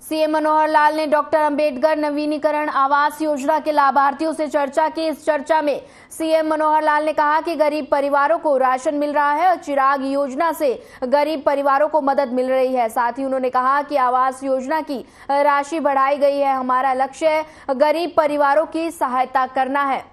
CM Manohar Lal ने doctor Ambedkar नवीनीकरण आवास योजना के लाभार्थियों से चर्चा की। इस चर्चा में सीएम मनोहर लाल ने कहा कि गरीब परिवारों को राशन मिल रहा है और चिराग योजना से गरीब परिवारों को मदद मिल रही है। साथ ही उन्होंने कहा कि आवास योजना की राशि बढ़ाई गई है। हमारा लक्ष्य गरीब परिवारों की सहायता करना है।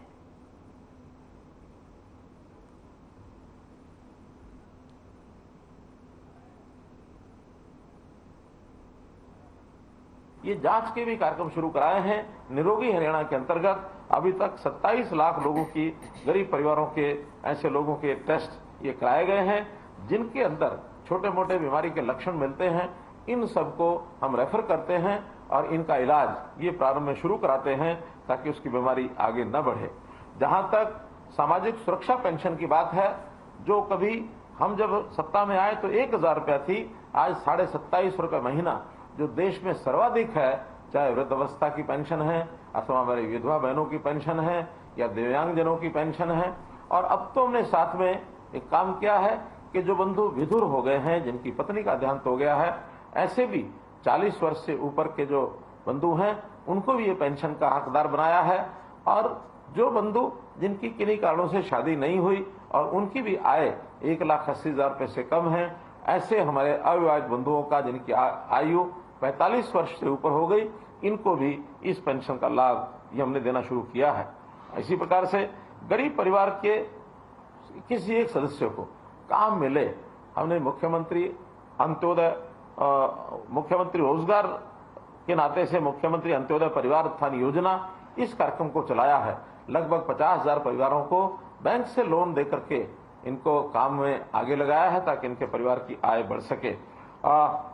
ये जांच के भी कार्यक्रम शुरू कराए हैं। निरोगी हरियाणा के अंतर्गत अभी तक 27 लाख लोगों की, गरीब परिवारों के ऐसे लोगों के टेस्ट ये कराए गए हैं जिनके अंदर छोटे मोटे बीमारी के लक्षण मिलते हैं। इन सबको हम रेफर करते हैं और इनका इलाज ये प्रारंभ में शुरू कराते हैं ताकि उसकी बीमारी आगे न बढ़े। जहां तक सामाजिक सुरक्षा पेंशन की बात है, जो कभी हम जब सत्ता में आए तो 1000 रुपया थी, आज 27.5 रुपये महीना जो देश में सर्वाधिक है, चाहे वृद्धावस्था की पेंशन है अथवा हमारी विधवा बहनों की पेंशन है या दिव्यांगजनों की पेंशन है। और अब तो हमने साथ में एक काम किया है कि जो बंधु विधुर हो गए हैं, जिनकी पत्नी का देहांत हो गया है, ऐसे भी 40 वर्ष से ऊपर के जो बंधु हैं उनको भी ये पेंशन का हकदार बनाया है। और जो बंधु जिनकी किन्हीं कारणों से शादी नहीं हुई और उनकी भी आय 1,80,000 रुपये से कम है, ऐसे हमारे अविवाहित बंधुओं का जिनकी आयु 45 वर्ष से ऊपर हो गई, इनको भी इस पेंशन का लाभ ये हमने देना शुरू किया है। इसी प्रकार से गरीब परिवार के किसी एक सदस्य को काम मिले, हमने मुख्यमंत्री रोजगार के नाते से मुख्यमंत्री अंत्योदय परिवार उत्थान योजना इस कार्यक्रम को चलाया है। लगभग 50,000 परिवारों को बैंक से लोन दे करके इनको काम में आगे लगाया है ताकि इनके परिवार की आय बढ़ सके।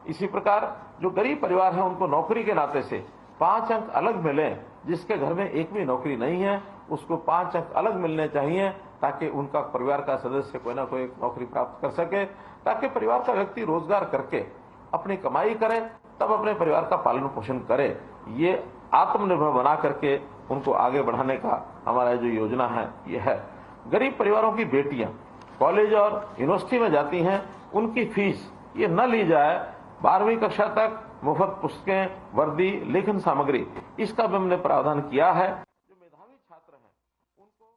इसी प्रकार जो गरीब परिवार है उनको नौकरी के नाते से 5 अंक अलग मिले। जिसके घर में एक भी नौकरी नहीं है उसको 5 अंक अलग मिलने चाहिए ताकि उनका परिवार का सदस्य कोई ना कोई नौकरी प्राप्त कर सके, ताकि परिवार का व्यक्ति रोजगार करके अपनी कमाई करे, तब अपने परिवार का पालन पोषण करे। ये आत्मनिर्भर बना करके उनको आगे बढ़ाने का हमारा जो योजना है ये है। गरीब परिवारों की बेटियां कॉलेज और यूनिवर्सिटी में जाती हैं, उनकी फीस ये न ली जाए। 12वीं कक्षा तक मुफ्त पुस्तकें, वर्दी, लेखन सामग्री, इसका भी हमने प्रावधान किया है। जो मेधावी छात्र हैं उनको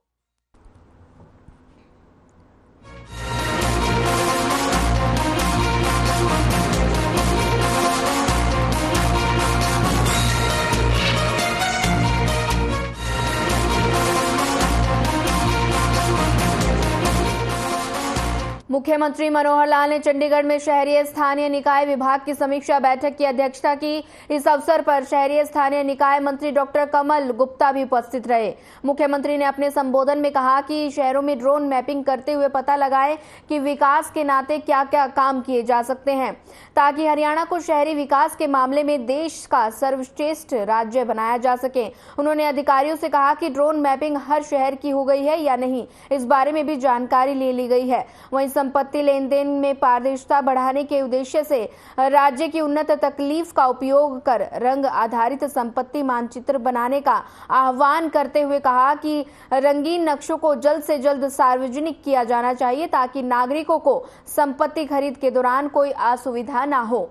मुख्यमंत्री मनोहर लाल ने चंडीगढ़ में शहरी स्थानीय निकाय विभाग की समीक्षा बैठक की अध्यक्षता की। इस अवसर पर शहरी स्थानीय निकाय मंत्री डॉक्टर कमल गुप्ता भी उपस्थित रहे। मुख्यमंत्री ने अपने संबोधन में कहा कि शहरों में ड्रोन मैपिंग करते हुए पता लगाएं कि विकास के नाते क्या क्या काम किए जा सकते हैं, ताकि हरियाणा को शहरी विकास के मामले में देश का सर्वश्रेष्ठ राज्य बनाया जा सके। उन्होंने अधिकारियों से कहा कि ड्रोन मैपिंग हर शहर की हो गई है या नहीं, इस बारे में भी जानकारी ले ली गई है। वहीं संपत्ति लेन देन में पारदर्शिता बढ़ाने के उद्देश्य से राज्य की उन्नत तकलीफ का उपयोग कर रंग आधारित संपत्ति मानचित्र बनाने का आह्वान करते हुए कहा कि रंगीन नक्शों को जल्द से जल्द सार्वजनिक किया जाना चाहिए ताकि नागरिकों को संपत्ति खरीद के दौरान कोई असुविधा ना हो।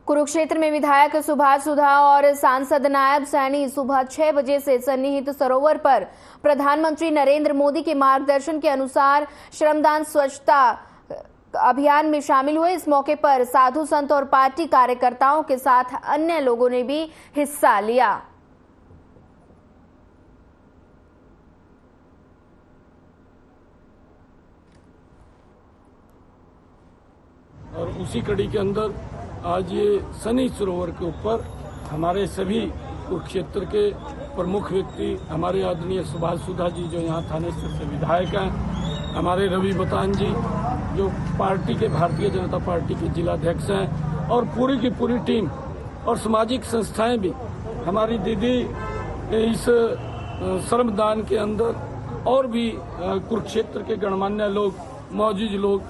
कुरुक्षेत्र में विधायक सुभाष सुधा और सांसद नायब सैनी सुबह 6 बजे से सन्निहित सरोवर पर प्रधानमंत्री नरेंद्र मोदी के मार्गदर्शन के अनुसार श्रमदान स्वच्छता अभियान में शामिल हुए। इस मौके पर साधु संत और पार्टी कार्यकर्ताओं के साथ अन्य लोगों ने भी हिस्सा लिया। और उसी कड़ी के अंदर आज ये सनी सरोवर के ऊपर हमारे सभी कुरुक्षेत्र के प्रमुख व्यक्ति, हमारे आदरणीय सुभाष सुधा जी जो यहाँ थानेसर से विधायक हैं, हमारे रवि बतान जी, जो पार्टी के भारतीय जनता पार्टी के जिलाध्यक्ष हैं और पूरी की पूरी टीम और सामाजिक संस्थाएं भी हमारी दीदी इस श्रमदान के अंदर और भी कुरुक्षेत्र के गणमान्य लोग, मौजूद लोग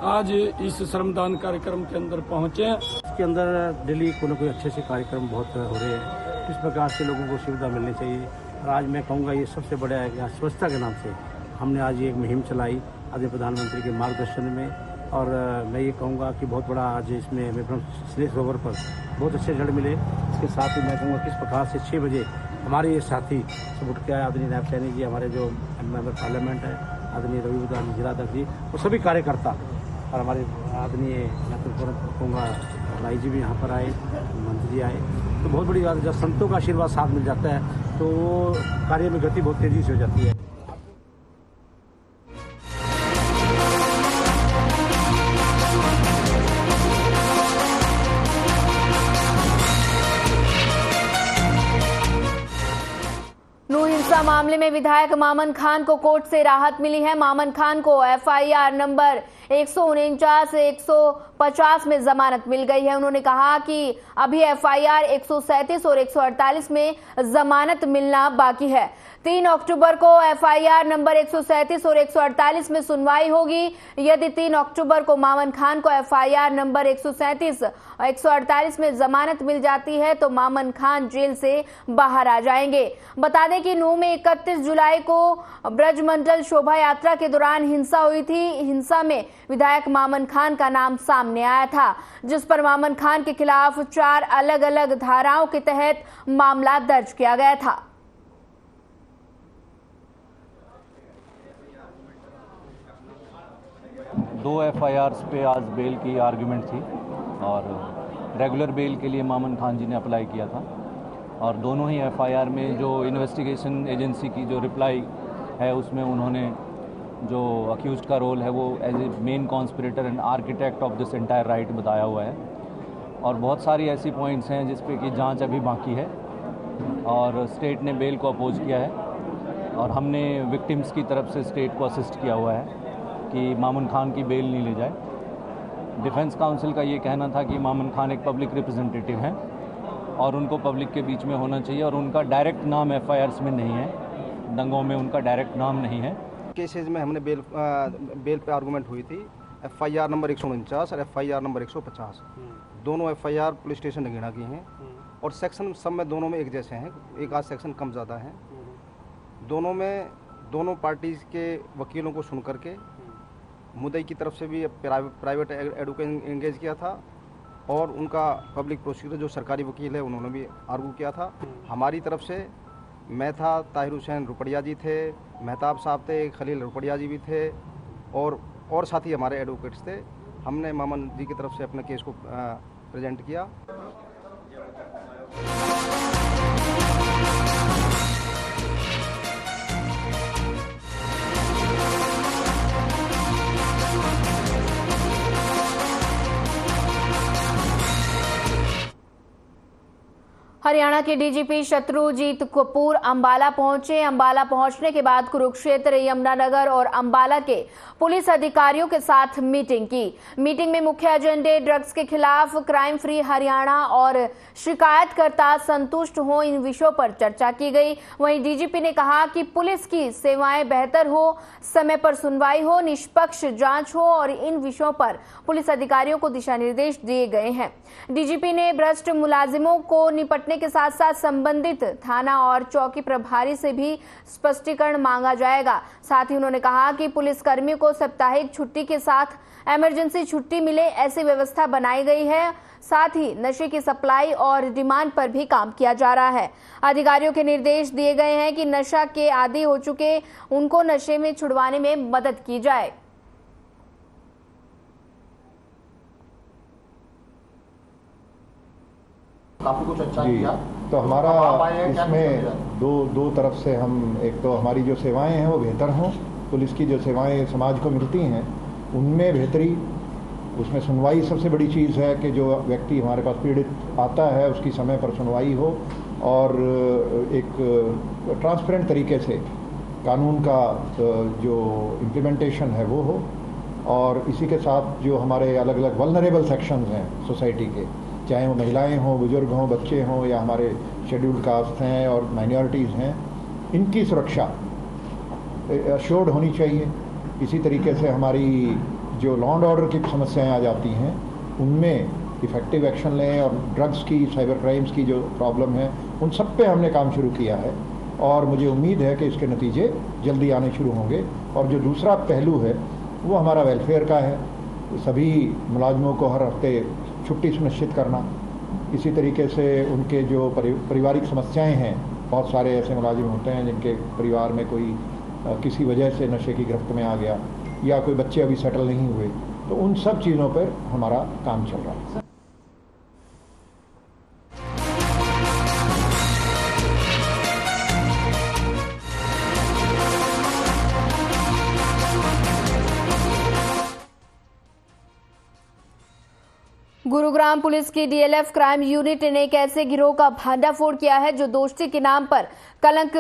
आज इस श्रमदान कार्यक्रम के अंदर पहुंचे हैं। इसके अंदर डेली कोई न कोई अच्छे से कार्यक्रम बहुत हो रहे हैं। किस प्रकार से लोगों को सुविधा मिलनी चाहिए, और आज मैं कहूँगा ये सबसे बड़ा है स्वच्छता के नाम से हमने आज ये एक मुहिम चलाई आदरणीय प्रधानमंत्री के मार्गदर्शन में, और मैं ये कहूँगा कि बहुत बड़ा आज इसमें स्नेह सरोवर पर बहुत अच्छे रिजल्ट मिले। इसके साथ ही मैं कहूँगा किस प्रकार से 6 बजे हमारे ये साथी सब उठ के आए, आदरणीय नायब सैनी जी, हमारे जो मेंबर पार्लियामेंट है आदरणीय रवि प्रधान जिलाध्यक्ष जी, वो सभी कार्यकर्ता और हमारे आदरणीय कहूँगा राई जी भी यहाँ पर आए, मंत्री जी आए, तो बहुत बड़ी बात। जब संतों का आशीर्वाद साथ मिल जाता है तो कार्य में गति बहुत तेजी से हो जाती है। हिंसा मामले में विधायक मामन खान को कोर्ट से राहत मिली है। मामन खान को एफआईआर नंबर 149 से 150 में जमानत मिल गई है। उन्होंने कहा कि अभी एफआईआर 137 और 148 में जमानत मिलना बाकी है। 3 अक्टूबर को एफआईआर नंबर 137 और 148 में सुनवाई होगी। यदि 3 अक्टूबर को मामन खान को एफआईआर नंबर 137 और 148 में जमानत मिल जाती है तो मामन खान जेल से बाहर आ जाएंगे। बता दें कि नूंह में 31 जुलाई को ब्रजमंडल शोभा यात्रा के दौरान हिंसा हुई थी। हिंसा में विधायक मामन खान का नाम सामने आया था, जिस पर मामन खान के खिलाफ 4 अलग अलग धाराओं के तहत मामला दर्ज किया गया था। दो एफआईआर्स पे आज बेल की आर्गुमेंट थी और रेगुलर बेल के लिए मामन खान जी ने अप्लाई किया था, और दोनों ही एफआईआर में जो इन्वेस्टिगेशन एजेंसी की जो रिप्लाई है उसमें उन्होंने जो अक्यूज्ड का रोल है वो as a main conspirator and architect of this entire right बताया हुआ है। और बहुत सारी ऐसी पॉइंट्स हैं जिस पे कि जांच अभी बाकी है और स्टेट ने बेल को अपोज किया है, और हमने विक्टिम्स की तरफ से स्टेट को असिस्ट किया हुआ है कि मामन खान की बेल नहीं ले जाए। डिफेंस काउंसिल का ये कहना था कि मामन खान एक पब्लिक रिप्रेजेंटेटिव हैं और उनको पब्लिक के बीच में होना चाहिए, और उनका डायरेक्ट नाम एफआईआर्स में नहीं है, दंगों में उनका डायरेक्ट नाम नहीं है। केसेज में हमने बेल पे आर्गूमेंट हुई थी। एफआईआर नंबर 149 और एफआईआर नंबर 150 दोनों एफआईआर पुलिस स्टेशन नगीना की हैं, और सेक्शन सब में दोनों में एक जैसे हैं, एक आध सेक्शन कम ज़्यादा हैं। दोनों में दोनों पार्टीज़ के वकीलों को सुन करके मुद्दई की तरफ से भी प्राइवेट एडवोकेट एंगेज किया था, और उनका पब्लिक प्रोसिक्यूटर जो सरकारी वकील है उन्होंने भी आर्गू किया था। हमारी तरफ से मैं था, ताहिर हुसैन रुपड़िया जी थे, मेहताब साहब थे, खलील रुपड़िया जी भी थे, और साथी हमारे एडवोकेट्स थे। हमने मामन जी की तरफ से अपने केस को प्रेजेंट किया। हरियाणा के डीजीपी शत्रुजीत कपूर अंबाला पहुंचे। अंबाला पहुंचने के बाद कुरुक्षेत्र, यमुनानगर और अंबाला के पुलिस अधिकारियों के साथ मीटिंग की। मीटिंग में मुख्य एजेंडे ड्रग्स के खिलाफ, क्राइम फ्री हरियाणा और शिकायतकर्ता संतुष्ट हो, इन विषयों पर चर्चा की गई। वहीं डीजीपी ने कहा कि पुलिस की सेवाएं बेहतर हो, समय पर सुनवाई हो, निष्पक्ष जांच हो, और इन विषयों पर पुलिस अधिकारियों को दिशा निर्देश दिए गए हैं। डीजीपी ने भ्रष्ट मुलाजिमों को निपटने के साथ साथ संबंधित थाना और चौकी प्रभारी से भी स्पष्टीकरण मांगा जाएगा। साथ ही उन्होंने कहा कि पुलिस कर्मियों को साप्ताहिक छुट्टी के साथ इमरजेंसी छुट्टी मिले, ऐसी व्यवस्था बनाई गई है। साथ ही नशे की सप्लाई और डिमांड पर भी काम किया जा रहा है। अधिकारियों के निर्देश दिए गए हैं कि नशा के आदी हो चुके उनको नशे में छुड़वाने में मदद की जाए। काफी कुछ अच्छा जी, किया। तो हमारा इसमें दो तरफ से हम, एक तो हमारी जो सेवाएं हैं वो बेहतर हों, पुलिस की जो सेवाएं समाज को मिलती हैं उनमें बेहतरी, उसमें सुनवाई सबसे बड़ी चीज़ है कि जो व्यक्ति हमारे पास पीड़ित आता है उसकी समय पर सुनवाई हो, और एक ट्रांसपेरेंट तरीके से कानून का जो इम्प्लीमेंटेशन है वो हो। और इसी के साथ जो हमारे अलग अलग वल्नरेबल सेक्शंस हैं सोसाइटी के, चाहे वो महिलाएं हों, बुजुर्ग हों, बच्चे हों या हमारे शेड्यूल्ड कास्ट हैं और माइनॉरिटीज़ हैं, इनकी सुरक्षा अश्योर्ड होनी चाहिए। इसी तरीके से हमारी जो लॉ एंड ऑर्डर की समस्याएं आ जाती हैं उनमें इफ़ेक्टिव एक्शन लें, और ड्रग्स की, साइबर क्राइम्स की जो प्रॉब्लम है उन सब पे हमने काम शुरू किया है और मुझे उम्मीद है कि इसके नतीजे जल्दी आने शुरू होंगे। और जो दूसरा पहलू है वो हमारा वेलफेयर का है, सभी मुलाजमों को हर हफ्ते छुट्टी सुनिश्चित करना। इसी तरीके से उनके जो पारिवारिक समस्याएं हैं, बहुत सारे ऐसे मुलाजिम होते हैं जिनके परिवार में कोई किसी वजह से नशे की गिरफ्त में आ गया या कोई बच्चे अभी सेटल नहीं हुए, तो उन सब चीज़ों पर हमारा काम चल रहा है। गुरुग्राम पुलिस की डीएलएफ क्राइम यूनिट ने एक ऐसे गिरोह का भंडाफोड़ किया है जो दोस्ती के नाम पर कलंक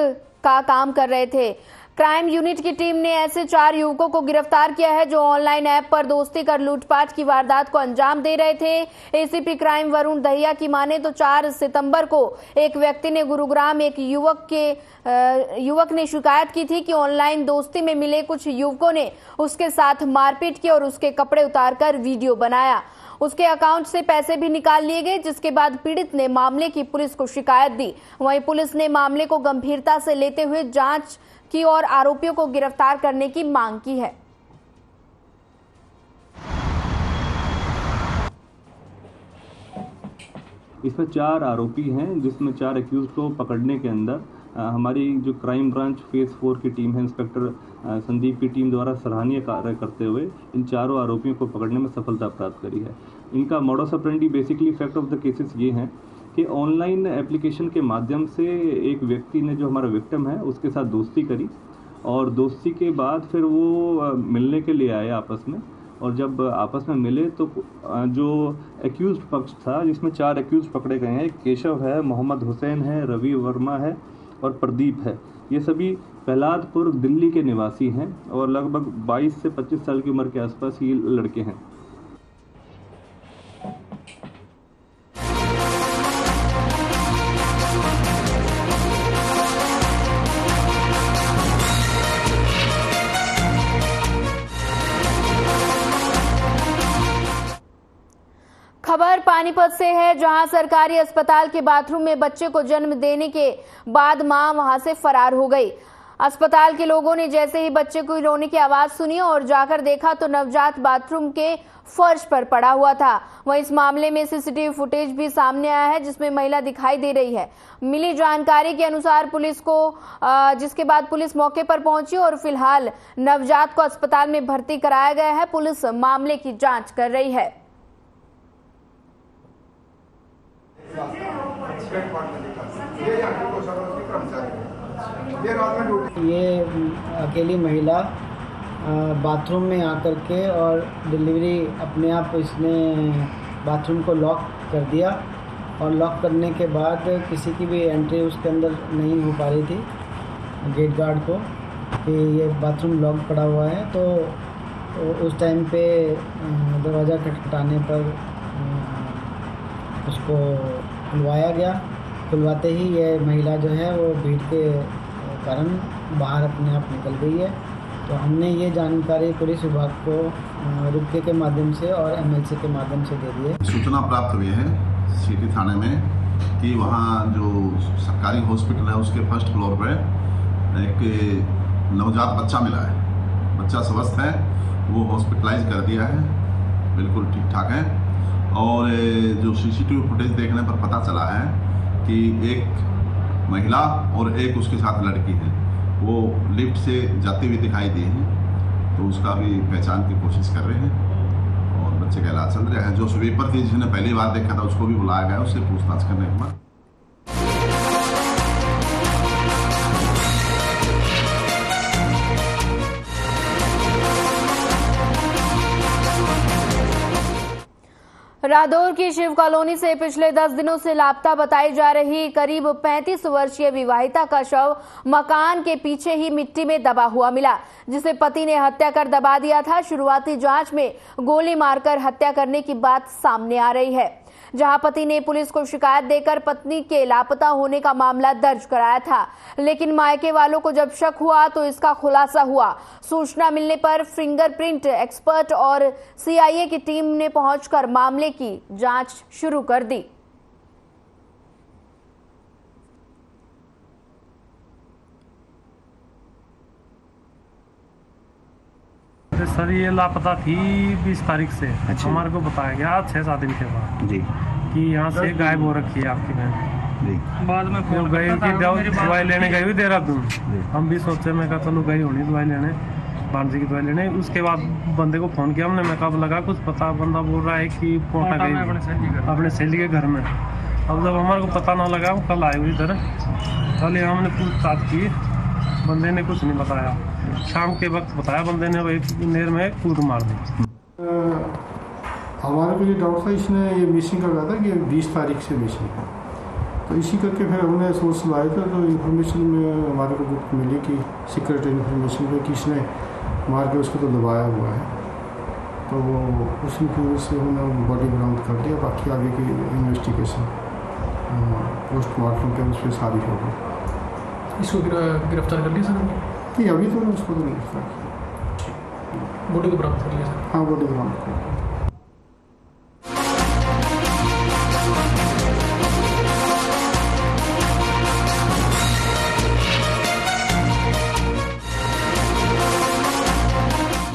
का काम कर रहे थे। क्राइम यूनिट की टीम ने ऐसे 4 युवकों को गिरफ्तार किया है जो ऑनलाइन ऐप पर दोस्ती कर लूटपाट की वारदात को अंजाम दे रहे थे। एसीपी क्राइम वरुण दहिया की माने तो 4 सितंबर को एक व्यक्ति ने गुरुग्राम एक युवक ने शिकायत की थी कि ऑनलाइन दोस्ती में मिले कुछ युवकों ने उसके साथ मारपीट की और उसके कपड़े उतारकर वीडियो बनाया। उसके अकाउंट से पैसे भी निकाल लिए गए, जिसके बाद पीड़ित ने मामले की पुलिस को शिकायत दी। वहीं पुलिस ने मामले को गंभीरता से लेते हुए जांच की और आरोपियों को गिरफ्तार करने की मांग की है। इसमें 4 आरोपी हैं, जिसमें 4 एक्यूज को पकड़ने के अंदर हमारी जो क्राइम ब्रांच फेज 4 की टीम है, इंस्पेक्टर संदीप की टीम द्वारा सराहनीय कार्य करते हुए इन चारों आरोपियों को पकड़ने में सफलता प्राप्त करी है। इनका modus operandi basically fact of the cases ये हैं कि ऑनलाइन एप्लीकेशन के माध्यम से एक व्यक्ति ने, जो हमारा विक्टिम है, उसके साथ दोस्ती करी और दोस्ती के बाद फिर वो मिलने के लिए आए आपस में, और जब आपस में मिले तो जो एक्यूज पक्ष था, जिसमें 4 एक्यूज पकड़े गए हैं, केशव है, मोहम्मद हुसैन है, रवि वर्मा है और प्रदीप है। ये सभी प्रहलादपुर दिल्ली के निवासी हैं और लगभग 22 से 25 साल की उम्र के आसपास ये लड़के हैं। खबर पानीपत से है, जहां सरकारी अस्पताल के बाथरूम में बच्चे को जन्म देने के बाद मां वहां से फरार हो गई। अस्पताल के लोगों ने जैसे ही बच्चे को रोने की आवाज सुनी और जाकर देखा तो नवजात बाथरूम के फर्श पर पड़ा हुआ था। वहीं इस मामले में सीसीटीवी फुटेज भी सामने आया है, जिसमें महिला दिखाई दे रही है। मिली जानकारी के अनुसार पुलिस को जिसके बाद पुलिस मौके पर पहुंची और फिलहाल नवजात को अस्पताल में भर्ती कराया गया है। पुलिस मामले की जांच कर रही है। ये अकेली महिला बाथरूम में आकर के और डिलीवरी अपने आप इसने बाथरूम को लॉक कर दिया और लॉक करने के बाद किसी की भी एंट्री उसके अंदर नहीं हो पा रही थी गेट गार्ड को कि ये बाथरूम लॉक पड़ा हुआ है। तो उस टाइम पे दरवाज़ा खटखटाने पर उसको खुलवाया गया। खुलवाते ही ये महिला जो है वो भीड़ के कारण बाहर अपने आप निकल गई है। तो हमने ये जानकारी पुलिस विभाग को रुके के माध्यम से और एमएलसी के माध्यम से दे दी है। सूचना प्राप्त हुई है सिटी थाने में कि वहाँ जो सरकारी हॉस्पिटल है उसके फर्स्ट फ्लोर पे एक नवजात बच्चा मिला है। बच्चा स्वस्थ है, वो हॉस्पिटलाइज कर दिया है, बिल्कुल ठीक ठाक है। और जो सीसीटीवी फुटेज देखने पर पता चला है कि एक महिला और एक उसके साथ लड़की है, वो लिफ्ट से जाती हुई दिखाई दी है। तो उसका भी पहचान की कोशिश कर रहे हैं और बच्चे का इलाज चल रहा है। जो स्वीपर थी जिसने पहली बार देखा था उसको भी बुलाया गया, उससे पूछताछ करने के बाद। रादौर की शिव कॉलोनी से पिछले 10 दिनों से लापता बताई जा रही करीब 35 वर्षीय विवाहिता का शव मकान के पीछे ही मिट्टी में दबा हुआ मिला, जिसे पति ने हत्या कर दबा दिया था। शुरुआती जांच में गोली मारकर हत्या करने की बात सामने आ रही है, जहां पति ने पुलिस को शिकायत देकर पत्नी के लापता होने का मामला दर्ज कराया था, लेकिन मायके वालों को जब शक हुआ तो इसका खुलासा हुआ। सूचना मिलने पर फिंगरप्रिंट एक्सपर्ट और सीआईए की टीम ने पहुंचकर मामले की जांच शुरू कर दी। सर ये लापता थी 20 तारीख से। अच्छा। हमारे को बताया गया 6-7 दिन के बाद जी कि यहाँ से गायब हो रखी है आपकी बहन जी। बाद में फोन गई कि दवाई लेने गई हुई देहरादून। हम भी सोचे, मैं कहा चलो गई होनी दवाई लेने, भांजी की दवाई लेने। उसके बाद बंदे को फोन किया हमने, मैं कब लगा कुछ पता, बंदा बोल रहा है कि पहुंचा गई अपने सहेली के घर में। अब जब हमारे को पता ना लगा, कल आए हुई इधर, कल हमने पूछताछ की, बंदे ने कुछ नहीं बताया। शाम के वक्त बताया बंदे ने, एक नेर में कूद मार दी। हमारे को ये डाउट था, इसने ये मिसिंग का कहा था कि 20 तारीख से मिसिंग है, तो इसी करके फिर हमने सोर्स लाया था। तो इन्फॉर्मेशन में हमारे को गुप्त मिली कि सीक्रेट इन्फॉर्मेशन पे कि इसने मार के उसको तो दबाया हुआ है, तो वो उसी की वजह से हमने बॉडी बरामद कर दिया। बाकी आगे की इन्वेस्टिगेशन पोस्टमार्टम के उस पर सारी होगी। इसको गिरफ्तार कर लिया सर? कि अभी तो उसको तो गिरफ्तार किया। बॉडी को बरामद कर लिया सर? हाँ, बॉडी बरामद कर लिया।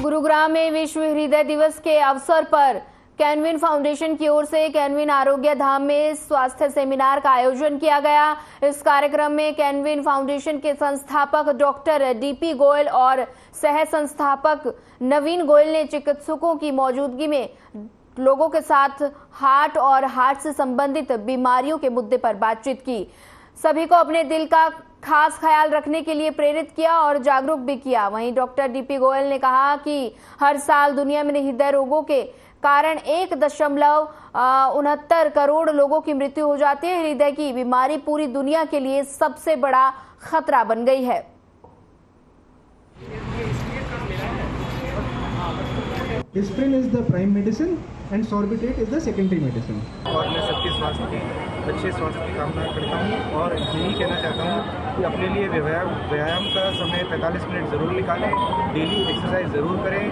गुरुग्राम में विश्व हृदय दिवस के अवसर पर कैनविन फाउंडेशन की ओर से कैनविन आरोग्य धाम में स्वास्थ्य सेमिनार का आयोजन किया गया। इस कार्यक्रम में कैनविन फाउंडेशन के संस्थापक डॉक्टर डीपी गोयल और सह संस्थापक नवीन गोयल ने चिकित्सकों की मौजूदगी में लोगों के साथ हार्ट और हार्ट से संबंधित बीमारियों के मुद्दे पर बातचीत की। सभी को अपने दिल का खास ख्याल रखने के लिए प्रेरित किया और जागरूक भी किया। वहीं डॉक्टर डीपी गोयल ने कहा कि हर साल दुनिया में हृदय रोगों के कारण 1.69 करोड़ लोगों की मृत्यु हो जाती है। हृदय की बीमारी पूरी दुनिया के लिए सबसे बड़ा खतरा बन गई है। Aspirin is the prime medicine and sorbitate is the secondary medicine. और मैं सबके स्वास्थ्य के अच्छे स्वास्थ्य की कामना करता हूँ और यही कहना चाहता हूँ कि अपने लिए व्यायाम का समय 45 मिनट ज़रूर निकालें, डेली एक्सरसाइज ज़रूर करें।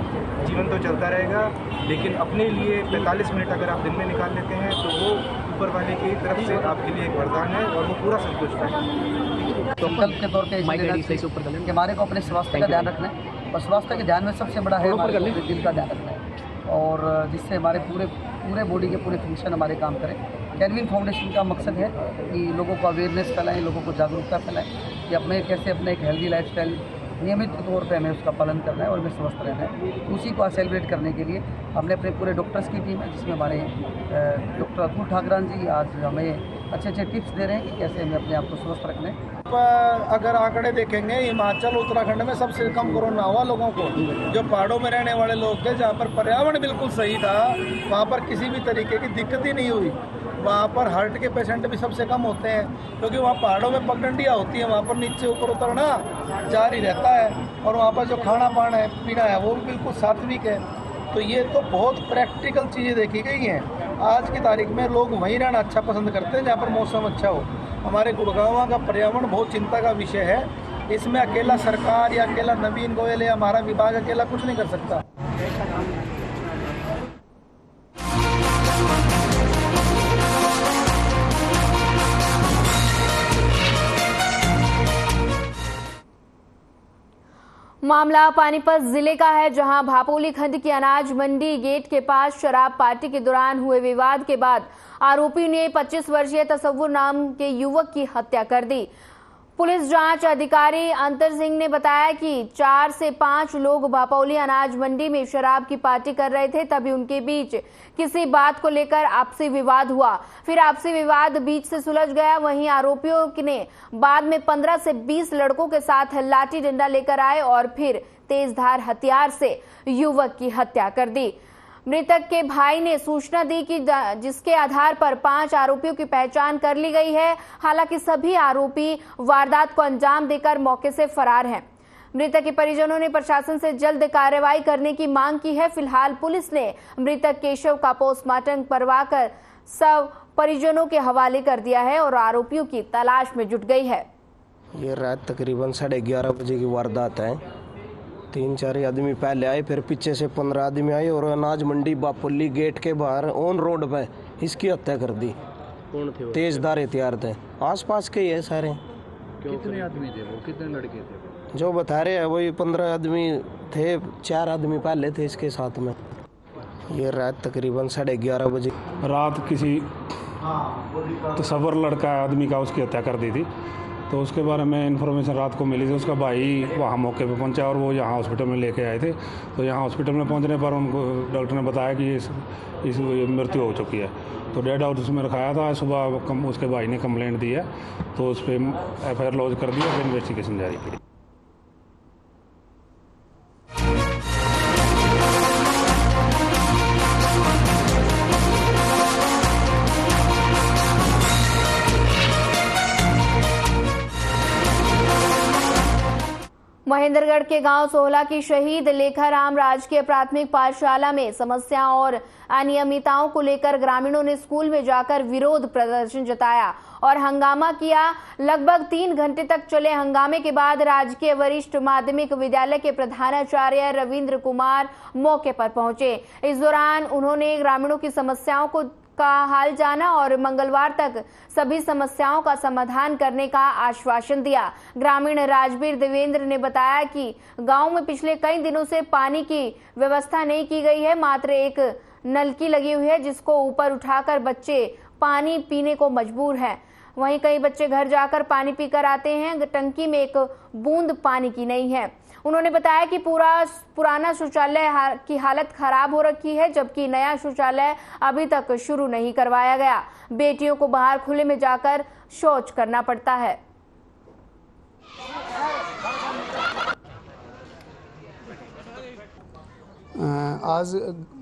जीवन तो चलता रहेगा, लेकिन अपने लिए 45 मिनट अगर आप दिन में निकाल लेते हैं तो वो ऊपर वाले की तरफ से आपके लिए एक वरदान है और वो पूरा संतुष्ट है। तो संकल्प के तौर पर कि हमारे को अपने स्वास्थ्य का ध्यान रखना है, और स्वास्थ्य के ध्यान में सबसे बड़ा है हमारे दिल का ध्यान रखना है, और जिससे हमारे पूरे बॉडी के पूरे फंक्शन हमारे काम करें। कैनविन फाउंडेशन का मकसद है कि लोगों को अवेयरनेस फैलाएं, लोगों को जागरूकता फैलाएं कि अपने कैसे अपने एक हेल्दी लाइफस्टाइल नियमित तौर पे हमें उसका पालन करना है और हमें स्वस्थ रहना है। उसी को सेलिब्रेट करने के लिए हमने अपने पूरे डॉक्टर्स की टीम है, जिसमें हमारे डॉक्टर अतुल ठाकरान जी आज हमें अच्छे टिप्स दे रहे हैं कि कैसे हमें अपने आप को स्वस्थ रखना है। अगर आंकड़े देखेंगे, हिमाचल उत्तराखंड में सबसे कम कोरोना हुआ लोगों को। जो पहाड़ों में रहने वाले लोग थे, जहाँ पर पर्यावरण बिल्कुल सही था, वहाँ पर किसी भी तरीके की दिक्कत ही नहीं हुई। वहाँ पर हार्ट के पेशेंट भी सबसे कम होते हैं, क्योंकि वहाँ पहाड़ों में पगडंडियाँ होती हैं, वहाँ पर नीचे ऊपर उतरना जारी रहता है, और वहाँ पर जो खाना पाना है पीना है वो भी बिल्कुल सात्विक है। तो ये तो बहुत प्रैक्टिकल चीज़ें देखी गई हैं। आज की तारीख में लोग वहीं रहना अच्छा पसंद करते हैं जहाँ पर मौसम अच्छा हो। हमारे गुड़गांव का पर्यावरण बहुत चिंता का विषय है। इसमें अकेला सरकार या अकेला नवीन गोयल या हमारा विभाग अकेला कुछ नहीं कर सकता। मामला पानीपत जिले का है, जहां भापोली खंड की अनाज मंडी गेट के पास शराब पार्टी के दौरान हुए विवाद के बाद आरोपी ने 25 वर्षीय तसव्वुर नाम के युवक की हत्या कर दी। पुलिस जांच अधिकारी अंतर सिंह ने बताया कि 4 से 5 लोग भापोली अनाज मंडी में शराब की पार्टी कर रहे थे, तभी उनके बीच किसी बात को लेकर आपसी विवाद हुआ। फिर आपसी विवाद बीच से सुलझ गया। वहीं आरोपियों ने बाद में 15 से 20 लड़कों के साथ लाठी डंडा लेकर आए और फिर तेजधार हथियार से युवक की हत्या कर दी। मृतक के भाई ने सूचना दी कि जिसके आधार पर 5 आरोपियों की पहचान कर ली गई है। हालांकि सभी आरोपी वारदात को अंजाम देकर मौके से फरार हैं। मृतक के परिजनों ने प्रशासन से जल्द कार्रवाई करने की मांग की है। फिलहाल पुलिस ने मृतक केशव का पोस्टमार्टम करवाकर सब परिजनों के हवाले कर दिया है और आरोपियों की तलाश में जुट गई है। ये रात तकरीबन 11:30 बजे की वारदात है। 3-4 आदमी पहले आए, फिर पीछे से 15 आदमी आए और अनाज मंडी बापुल्ली गेट के बाहर ऑन रोड पे इसकी हत्या कर दी। कौन थे? तेजधार हथियार थे, आसपास के ही है सारे। कितने आदमी थे वो? कितने लड़के थे? जो बता रहे हैं वही 15 आदमी थे, 4 आदमी पहले थे इसके साथ में। ये रात तकरीबन 11:30 बजे रात किसी तसव्वुर लड़का आदमी का उसकी हत्या कर दी थी। तो उसके बारे में इन्फॉर्मेशन रात को मिली थी। उसका भाई वहाँ मौके पे पहुंचा और वो यहाँ हॉस्पिटल में लेके आए थे। तो यहाँ हॉस्पिटल में पहुंचने पर उनको डॉक्टर ने बताया कि इस मृत्यु हो चुकी है। तो डेड हाउस में रखाया था। सुबह उसके भाई ने कंप्लेंट दी है, तो उस पर FIR लॉन्च कर दिया, फिर इन्वेस्टिगेशन जारी की। महेंद्रगढ़ के गांव सोहला की शहीद लेखाराम राजकीय प्राथमिक पाठशाला में समस्याओं और अनियमितताओं को लेकर ग्रामीणों ने स्कूल में जाकर विरोध प्रदर्शन जताया और हंगामा किया। लगभग 3 घंटे तक चले हंगामे के बाद राजकीय वरिष्ठ माध्यमिक विद्यालय के प्रधानाचार्य रविंद्र कुमार मौके पर पहुंचे। इस दौरान उन्होंने ग्रामीणों की समस्याओं का हाल जाना और मंगलवार तक सभी समस्याओं का समाधान करने का आश्वासन दिया। ग्रामीण राजवीर देवेंद्र ने बताया कि गांव में पिछले कई दिनों से पानी की व्यवस्था नहीं की गई है। मात्र एक नलकी लगी हुई है जिसको ऊपर उठाकर बच्चे पानी पीने को मजबूर हैं। वहीं कई बच्चे घर जाकर पानी पीकर आते हैं। टंकी में एक बूंद पानी की नहीं है। उन्होंने बताया कि पुराना शौचालय की हालत खराब हो रखी है, जबकि नया शौचालय अभी तक शुरू नहीं करवाया गया। बेटियों को बाहर खुले में जाकर शौच करना पड़ता है। आज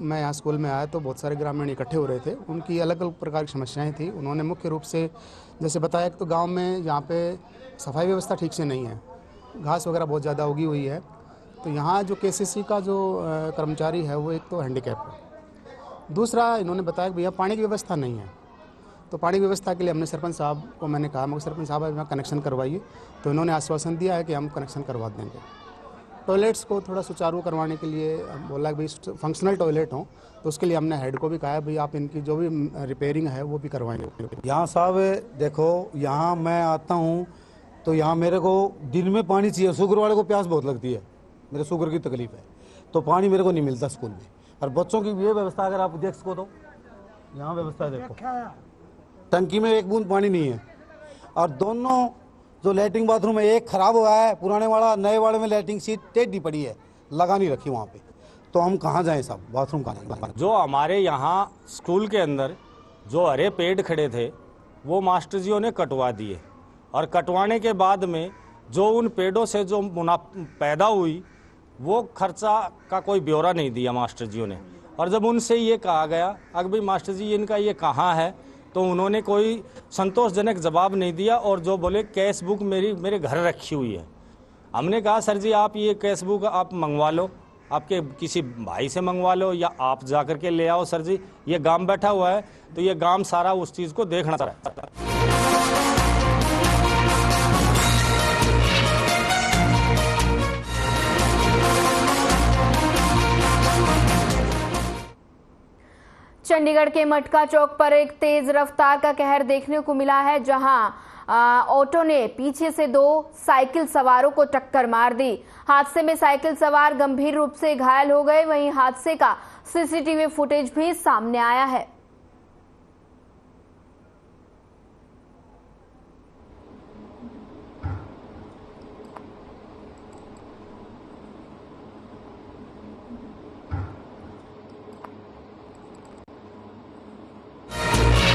मैं यहाँ स्कूल में आया तो बहुत सारे ग्रामीण इकट्ठे हो रहे थे। उनकी अलग अलग प्रकार की समस्याएं थी। उन्होंने मुख्य रूप से जैसे बताया कि तो गांव में यहाँ पे सफाई व्यवस्था ठीक से नहीं है, घास वगैरह बहुत ज़्यादा उगी हुई है। तो यहाँ जो KCC का जो कर्मचारी है वो एक तो हैंडीकैप है। दूसरा इन्होंने बताया कि भैया पानी की व्यवस्था नहीं है। तो पानी की व्यवस्था के लिए हमने सरपंच साहब को मैंने कहा, मगर सरपंच साहब यहाँ कनेक्शन करवाइए। तो इन्होंने आश्वासन दिया है कि हम कनेक्शन करवा देंगे। टॉयलेट्स को थोड़ा सुचारू करवाने के लिए बोला कि भाई फंक्शनल टॉयलेट हों, तो उसके लिए हमने हेड को भी कहा है भाई आप इनकी जो भी रिपेयरिंग है वो भी करवाएंगे। यहाँ साहब देखो, यहाँ मैं आता हूँ तो यहाँ मेरे को दिन में पानी चाहिए। शुगर वाले को प्यास बहुत लगती है, मेरे शुगर की तकलीफ है, तो पानी मेरे को नहीं मिलता स्कूल में। और बच्चों की ये व्यवस्था अगर आप देख सको तो यहाँ व्यवस्था देखो, टंकी में एक बूंद पानी नहीं है। और दोनों जो लैट्रिन बाथरूम है, एक खराब हुआ है पुराने वाला, नए वाले में लैट्रिन सीट टेढ़ी पड़ी है, लगा नहीं रखी वहाँ पे। तो हम कहाँ जाएं साहब, बाथरूम कहाँ? जो हमारे यहाँ स्कूल के अंदर जो हरे पेड़ खड़े थे वो मास्टर जियों ने कटवा दिए, और कटवाने के बाद में जो उन पेड़ों से जो मुनाफा पैदा हुई वो खर्चा का कोई ब्यौरा नहीं दिया मास्टर जियों ने। और जब उनसे ये कहा गया अगर भाई मास्टर जी इनका ये कहाँ है, तो उन्होंने कोई संतोषजनक जवाब नहीं दिया और जो बोले कैश बुक मेरे घर रखी हुई है। हमने कहा सर जी आप ये कैश बुक आप मंगवा लो, आपके किसी भाई से मंगवा लो या आप जा कर के ले आओ सर जी। ये गांव बैठा हुआ है तो ये गांव सारा उस चीज़ को देखना चाहता है। चंडीगढ़ के मटका चौक पर एक तेज रफ्तार का कहर देखने को मिला है, जहां ऑटो ने पीछे से 2 साइकिल सवारों को टक्कर मार दी। हादसे में साइकिल सवार गंभीर रूप से घायल हो गए। वहीं हादसे का CCTV फुटेज भी सामने आया है।